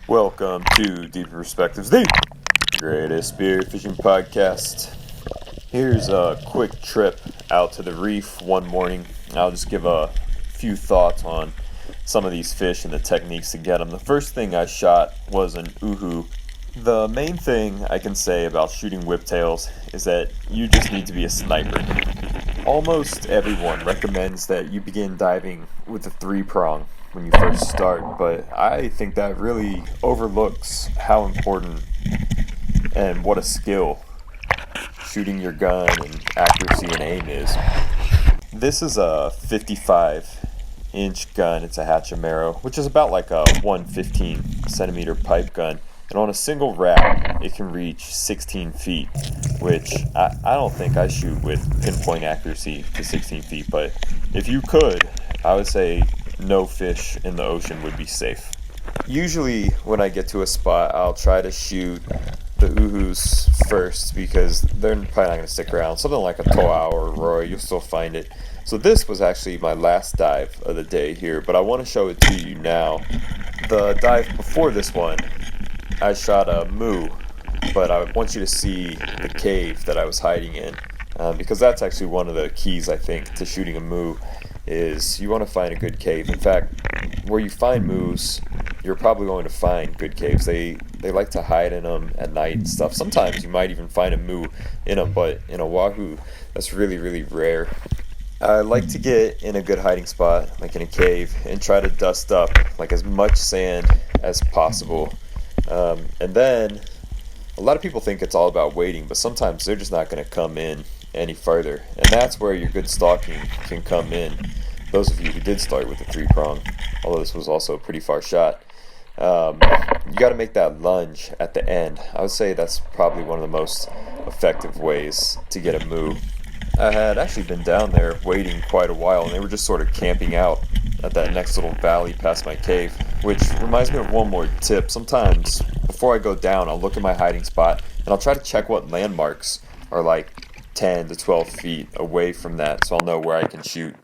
Welcome to Deep Perspectives, the greatest spearfishing podcast. Here's a quick trip out to the reef one morning. I'll just give a few thoughts on some of these fish and the techniques to get them. The first thing I shot was an uhu. The main thing I can say about shooting whiptails is that you just need to be a sniper. Almost everyone recommends that you begin diving with a 3-prong when you first start, but I think that really overlooks how important and what a skill shooting your gun and accuracy and aim is. This is a 55-inch gun. It's a Hachimero, which is about like a 115 centimeter pipe gun. And on a single wrap, it can reach 16 feet, which I don't think I shoot with pinpoint accuracy to 16 feet. But if you could, I would say no fish in the ocean would be safe. Usually when I get to a spot, I'll try to shoot the uhus first because they're probably not going to stick around. Something like a toa or a roy, you'll still find it. So this was actually my last dive of the day here, but I want to show it to you now. The dive before this one, I shot a moo, but I want you to see the cave that I was hiding in, because that's actually one of the keys, I think, to shooting a moo, is you want to find a good cave. In fact, where you find moos, you're probably going to find good caves. They like to hide in them at night and stuff. Sometimes you might even find a moo in them, but in a wahoo, that's really, really rare. I like to get in a good hiding spot, like in a cave, and try to dust up like as much sand as possible. And then a lot of people think it's all about waiting, but sometimes they're just not going to come in any further, and that's where your good stalking can come in. Those of you who did start with the 3-prong, although this was also a pretty far shot, you got to make that lunge at the end. I would say that's probably one of the most effective ways to get a moo. I had actually been down there waiting quite a while, and they were just sort of camping out at that next little valley past my cave, which reminds me of one more tip. Sometimes before I go down, I'll look at my hiding spot and I'll try to check what landmarks are like 10 to 12 feet away from that, so I'll know where I can shoot.